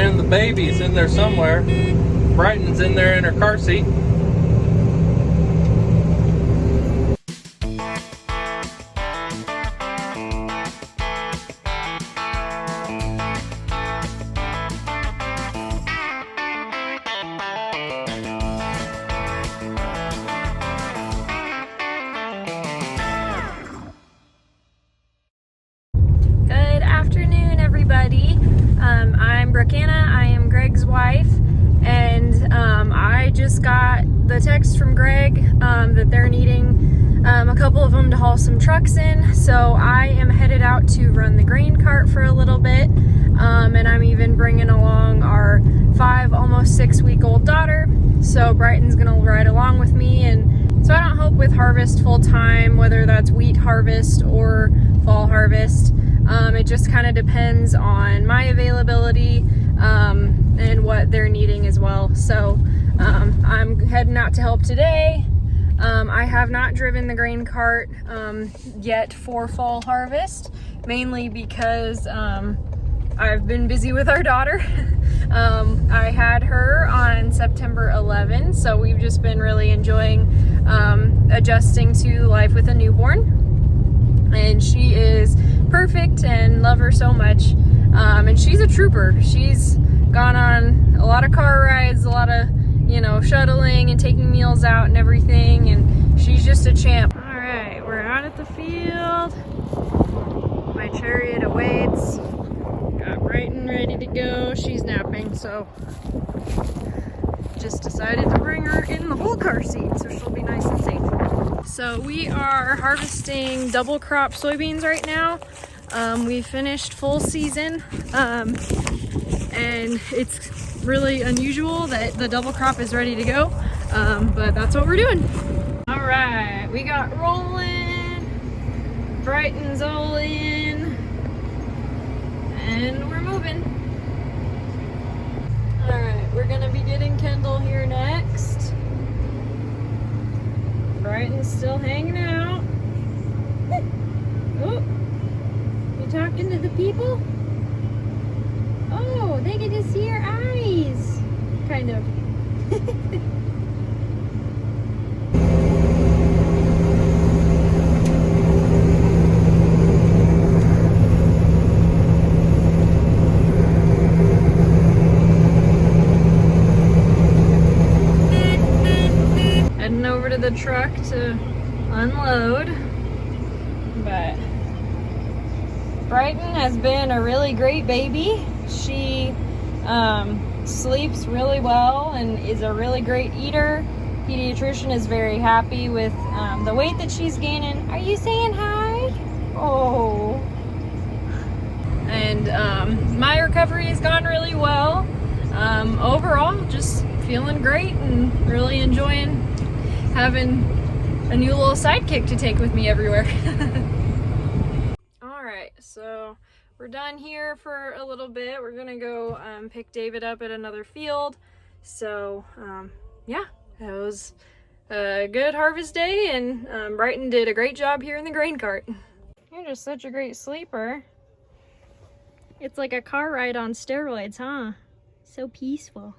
And the baby's in there somewhere. Brighton's in there in her car seat. Good afternoon, everybody. I'm Brookanna. I am Greg's wife, and I just got the text from Greg that they're needing a couple of them to haul some trucks in. So I am headed out to run the grain cart for a little bit, and I'm even bringing along our 5, almost 6-week-old daughter. So Brighton's gonna ride along with me, and so I don't help with harvest full time, whether that's wheat harvest or fall harvest. It just kind of depends on my availability and what they're needing as well. So I'm heading out to help today. I have not driven the grain cart yet for fall harvest, mainly because I've been busy with our daughter. I had her on September 11, so we've just been really enjoying adjusting to life with a newborn. And she is perfect and love her so much. And she's a trooper. She's gone on a lot of car rides, a lot of, shuttling and taking meals out and everything. And she's just a champ. All right, we're out at the field. My chariot awaits. Got Brighton ready to go. She's napping, so just decided to bring her in the whole car seat so she'll be nice and safe. So we are harvesting double crop soybeans right now. We finished full season, and it's really unusual that the double crop is ready to go, but that's what we're doing. All right, we got rolling, Brighton's all in, and we're moving. All right, we're gonna be getting Kendall here next. Brighton's still hanging out. Oh, you talking to the people? Oh, they get to see your eyes. Kind of. Heading over to the truck to unload, but Brighton has been a really great baby. She sleeps really well and is a really great eater. Pediatrician is very happy with the weight that she's gaining. Are you saying hi? Oh. And my recovery has gone really well. Overall, just feeling great and really enjoying having a new little sidekick to take with me everywhere. All right, so we're done here for a little bit. We're gonna go pick David up at another field. So yeah, that was a good harvest day, and Brighton did a great job here in the grain cart. You're just such a great sleeper. It's like a car ride on steroids, huh? So peaceful.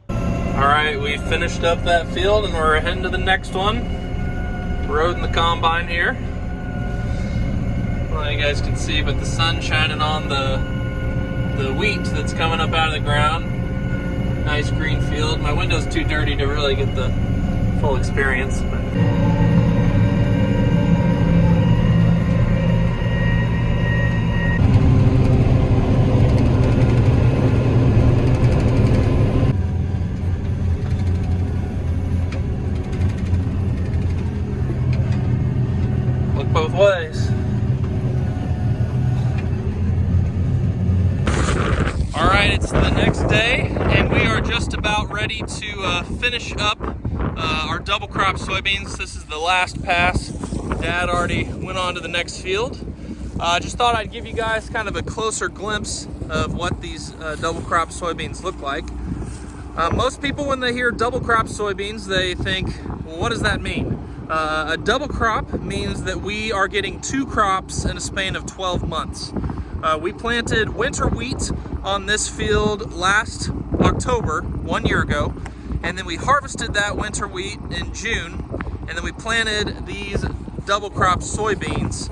All right, we finished up that field and we're heading to the next one. Roading the combine here. Well, you guys can see, but the sun's shining on the wheat that's coming up out of the ground. Nice green field. My window's too dirty to really get the full experience, but both ways. All right, it's the next day and we are just about ready to finish up our double crop soybeans. This is the last pass. Dad already went on to the next field. I just thought I'd give you guys kind of a closer glimpse of what these double crop soybeans look like. Most people, when they hear double crop soybeans, they think, well, what does that mean? A double crop means that we are getting 2 crops in a span of 12 months. We planted winter wheat on this field last October, 1 year ago, and then we harvested that winter wheat in June, and then we planted these double crop soybeans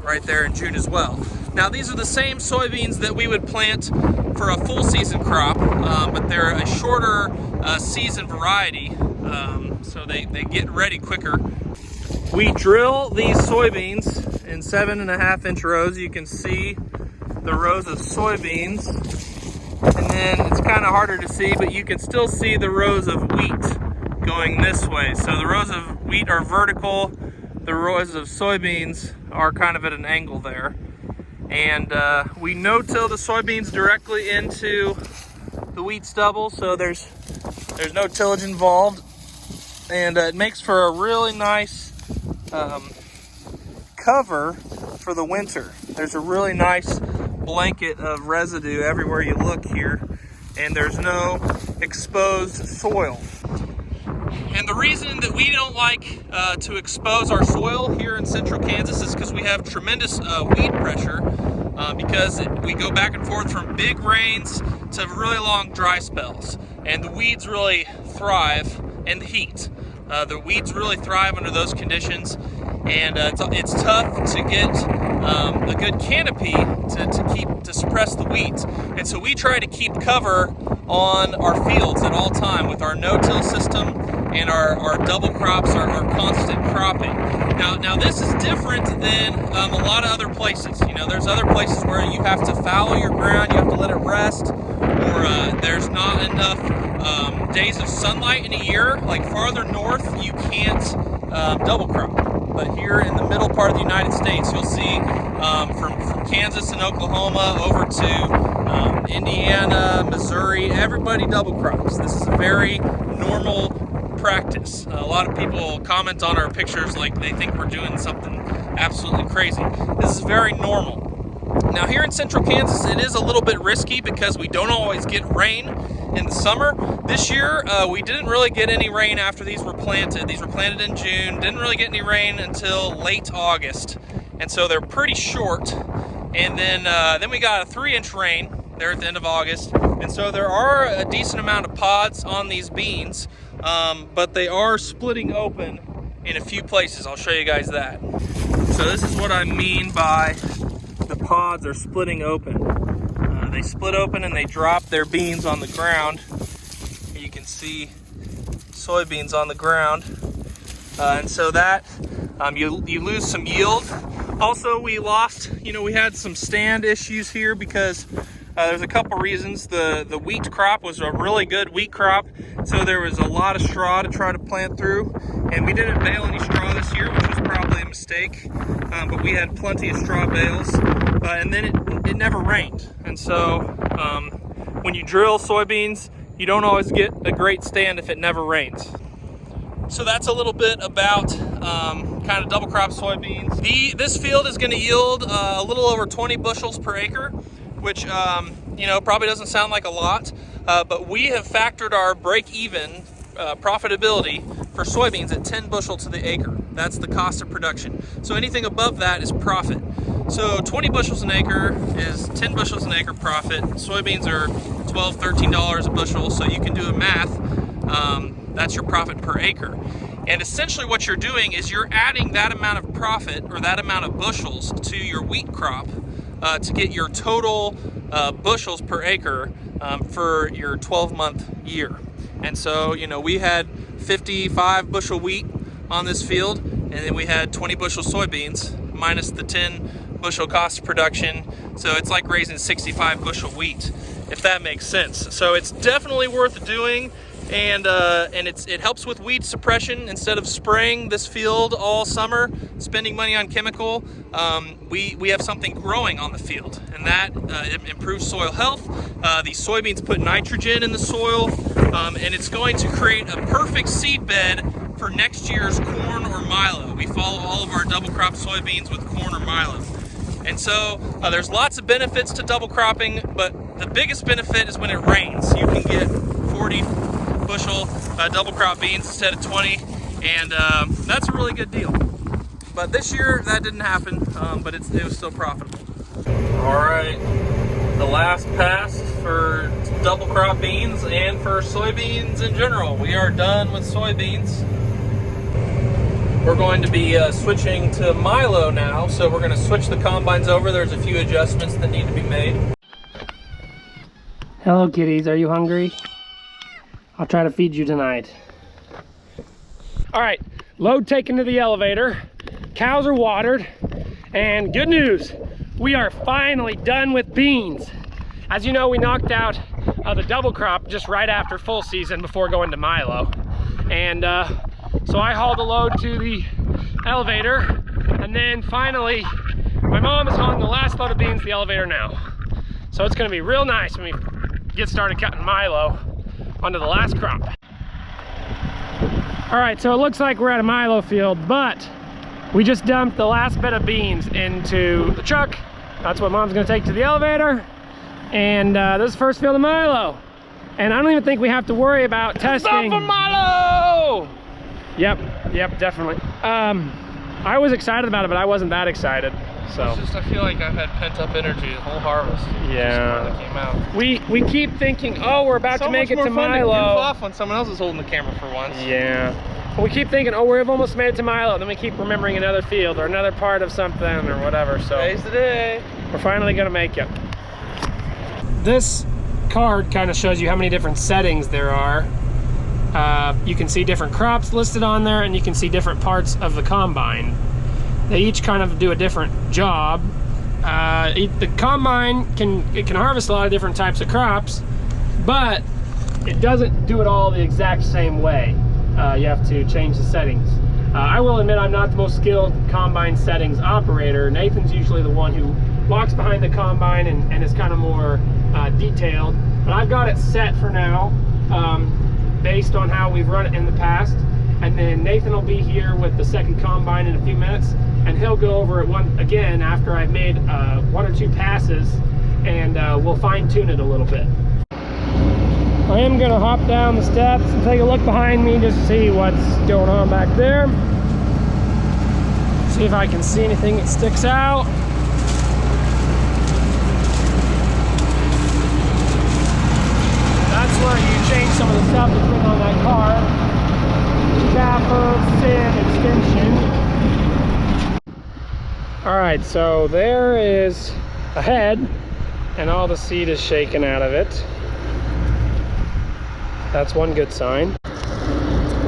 right there in June as well. Now these are the same soybeans that we would plant for a full season crop, but they're a shorter season variety, so they get ready quicker. We drill these soybeans in 7.5-inch rows. You can see the rows of soybeans, and then it's kind of harder to see, but you can still see the rows of wheat going this way. So the rows of wheat are vertical, the rows of soybeans are kind of at an angle there. And we no-till the soybeans directly into the wheat stubble, so there's no tillage involved, and it makes for a really nice cover for the winter. There's a really nice blanket of residue everywhere you look here, and there's no exposed soil. And the reason that we don't like to expose our soil here in central Kansas is because we have tremendous weed pressure, because we go back and forth from big rains to really long dry spells, and the weeds really thrive in the heat. The weeds really thrive under those conditions, and it's tough to get a good canopy to suppress the weeds. And so we try to keep cover on our fields at all time with our no-till system and our double crops, our constant cropping. Now this is different than a lot of other places. You know, there's other places where you have to fallow your ground, you have to let it rest, or there's not enough days of sunlight in a year. Like farther north, you can't double crop. But here in the middle part of the United States, you'll see from Kansas and Oklahoma over to Indiana, Missouri, everybody double crops. This is a very normal practice. A lot of people comment on our pictures like they think we're doing something absolutely crazy. This is very normal. Now here in central Kansas, it is a little bit risky because we don't always get rain in the summer. This year, we didn't really get any rain after these were planted. These were planted in June, didn't really get any rain until late August. And so they're pretty short. And then we got a 3-inch rain there at the end of August. And so there are a decent amount of pods on these beans, but they are splitting open in a few places. I'll show you guys that. So this is what I mean by the pods are splitting open. They split open and they drop their beans on the ground. You can see soybeans on the ground. And so that, you lose some yield. Also, we lost, we had some stand issues here because there's a couple reasons. The wheat crop was a really good wheat crop, so there was a lot of straw to try to plant through, and we didn't bale any straw this year, which was probably a mistake, but we had plenty of straw bales, and then it never rained. And so when you drill soybeans, you don't always get a great stand if it never rains. So that's a little bit about kind of double crop soybeans. This field is going to yield a little over 20 bushels per acre, which probably doesn't sound like a lot, but we have factored our break-even profitability for soybeans at 10 bushel to the acre. That's the cost of production. So anything above that is profit. So 20 bushels an acre is 10 bushels an acre profit. Soybeans are $12, $13 a bushel, so you can do a math. That's your profit per acre. And essentially what you're doing is you're adding that amount of profit or that amount of bushels to your wheat crop to get your total bushels per acre for your 12-month year. And so, we had 55 bushel wheat on this field, and then we had 20 bushel soybeans minus the 10 bushel cost of production. So it's like raising 65 bushel wheat, if that makes sense. So it's definitely worth doing. And it helps with weed suppression. Instead of spraying this field all summer, spending money on chemical, we have something growing on the field, and that it improves soil health. These soybeans put nitrogen in the soil, and it's going to create a perfect seed bed for next year's corn or milo. We follow all of our double crop soybeans with corn or milo. And so there's lots of benefits to double cropping, but the biggest benefit is when it rains. You can get 40 bushel double crop beans instead of 20, and that's a really good deal. But this year that didn't happen, but it was still profitable. All right, the last pass for double crop beans and for soybeans in general. We are done with soybeans. We're going to be switching to milo now, so we're going to switch the combines over. There's a few adjustments that need to be made. Hello kitties, are you hungry? I'll try to feed you tonight. All right, load taken to the elevator. Cows are watered, and good news, we are finally done with beans. As you know, we knocked out the double crop just right after full season before going to milo. And so I hauled the load to the elevator, and then finally, my mom is hauling the last load of beans to the elevator now. So it's gonna be real nice when we get started cutting milo onto the last crop. All right, so it looks like we're at a milo field, but we just dumped the last bit of beans into the truck. That's what mom's gonna take to the elevator. And this is the first field of milo. And I don't even think we have to worry about testing. Stop for milo! Yep, definitely. I was excited about it, but I wasn't that excited. So it's just, I feel like I've had pent-up energy the whole harvest. Yeah. Just came out. We keep thinking, oh, we're about to make it to milo. It's so much more fun to goof off when someone else is holding the camera for once. Yeah. We keep thinking, oh, we've almost made it to milo. Then we keep remembering another field or another part of something or whatever. So today's the day. We're finally gonna make it. This card kind of shows you how many different settings there are. You can see different crops listed on there, and you can see different parts of the combine. They each kind of do a different job. The combine can harvest a lot of different types of crops, but it doesn't do it all the exact same way. You have to change the settings. I will admit I'm not the most skilled combine settings operator. Nathan's usually the one who walks behind the combine and is kind of more detailed, but I've got it set for now based on how we've run it in the past. And then Nathan will be here with the second combine in a few minutes, and he'll go over it again after I've made 1 or 2 passes, and we'll fine tune it a little bit. I am gonna hop down the steps and take a look behind me just to see what's going on back there. See if I can see anything that sticks out. That's where you change some of the stuff that's been on that car. Capper, sieve, extension. All right, so there is a head and all the seed is shaken out of it. That's one good sign.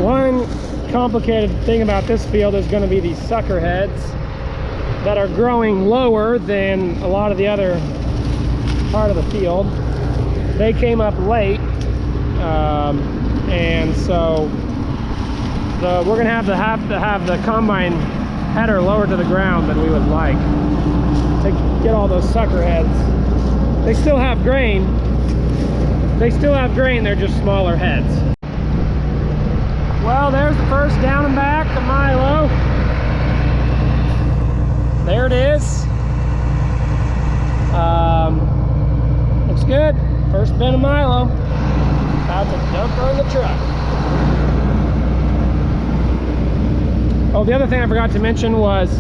One complicated thing about this field is going to be these sucker heads that are growing lower than a lot of the other part of the field. They came up late, and so we're going to have to have the combine header lower to the ground than we would like to get all those sucker heads. They still have grain. They're just smaller heads. Well, there's the first down and back of milo. There it is. Looks good. First bin of milo. About to dump her in the truck. Oh, the other thing I forgot to mention was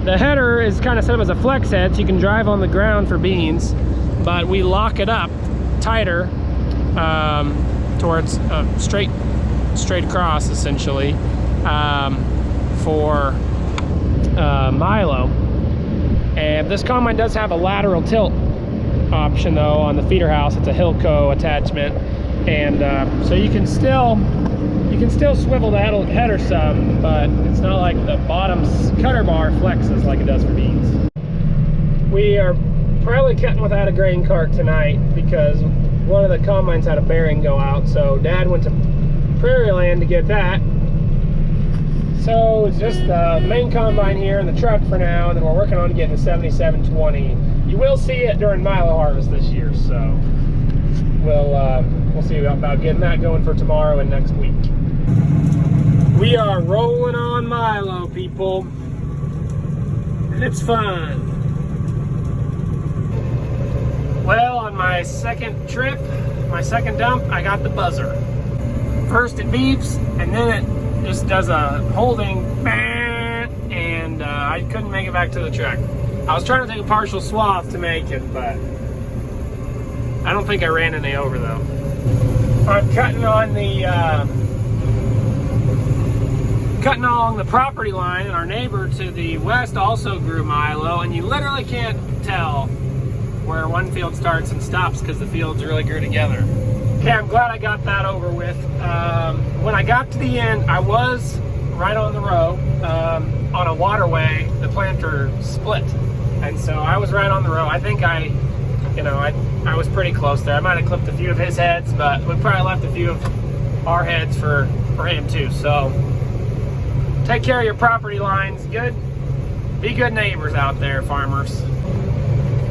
the header is kind of set up as a flex head, so you can drive on the ground for beans, but we lock it up tighter towards straight across, essentially, for milo. And this combine does have a lateral tilt option though on the feeder house. It's a Hilco attachment, and so you can still swivel the header some, but it's not like the bottom cutter bar flexes like it does for beans. We are probably cutting without a grain cart tonight because one of the combines had a bearing go out, so Dad went to Prairie Land to get that. So it's just the main combine here in the truck for now, and then we're working on getting the 7720. You will see it during milo harvest this year, so we'll see about getting that going for tomorrow and next week. We are rolling on milo, people, and it's fun. Well, on my second trip, my second dump, I got the buzzer. First it beeps, and then it just does a holding, and I couldn't make it back to the truck. I was trying to take a partial swath to make it, but I don't think I ran any over though. I'm cutting on the cutting along the property line, and our neighbor to the west also grew milo, and you literally can't tell where one field starts and stops because the fields really grew together. Okay, I'm glad I got that over with. When I got to the end, I was right on the row on a waterway. The planter split, and so I was right on the row. I think I was pretty close there. I might have clipped a few of his heads, but we probably left a few of our heads for him too. So take care of your property lines. Be good neighbors out there, farmers.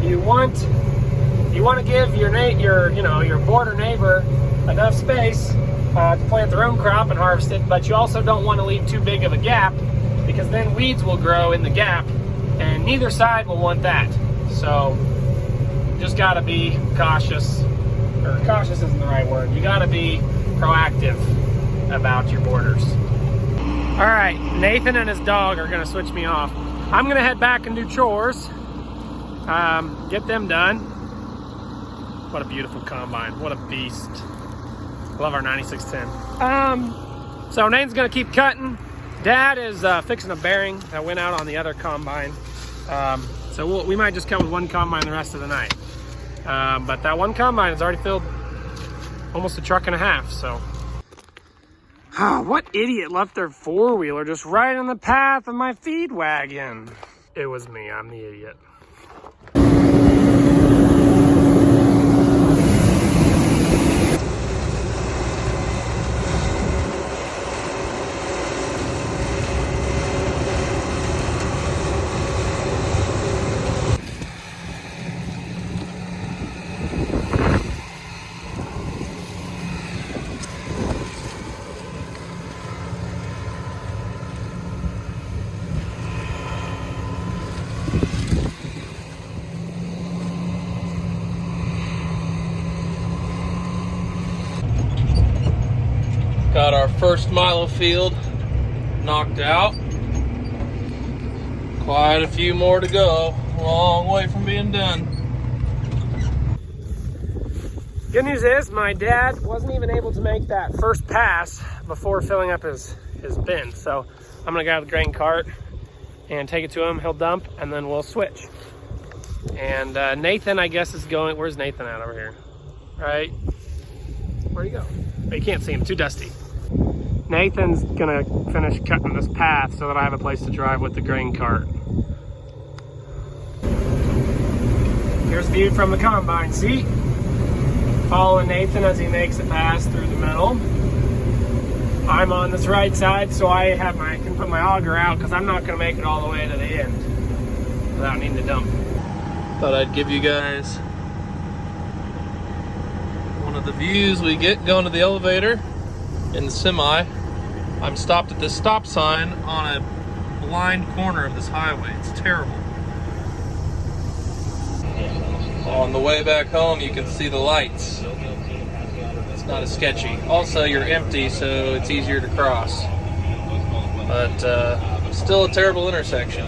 You want to give your border neighbor enough space to plant their own crop and harvest it, but you also don't want to leave too big of a gap, because then weeds will grow in the gap, and neither side will want that. So just got to be cautious, or cautious isn't the right word. You got to be proactive about your borders. All right, Nathan and his dog are gonna switch me off. I'm gonna head back and do chores, get them done. What a beautiful combine, what a beast. Love our 9610. So Nathan's gonna keep cutting. Dad is fixing a bearing that went out on the other combine. So we might just come with one combine the rest of the night. But that one combine is already filled almost a truck and a half, so. What idiot left their four-wheeler just right in the path of my feed wagon? It was me, I'm the idiot. Got our first milo field knocked out. Quite a few more to go. Long way from being done. Good news is my dad wasn't even able to make that first pass before filling up his bin. So I'm gonna grab the grain cart and take it to him. He'll dump and then we'll switch. And Nathan, I guess, is going, where's Nathan at over here? Right? Where'd he go? Oh, you can't see him, too dusty. Nathan's gonna finish cutting this path so that I have a place to drive with the grain cart. Here's the view from the combine seat. Following Nathan as he makes a pass through the middle. I'm on this right side, so I can put my auger out because I'm not gonna make it all the way to the end without needing to dump. Thought I'd give you guys one of the views we get going to the elevator in the semi. I'm stopped at this stop sign on a blind corner of this highway. It's terrible. On the way back home, you can see the lights. It's not as sketchy. Also, you're empty, so it's easier to cross. But still a terrible intersection.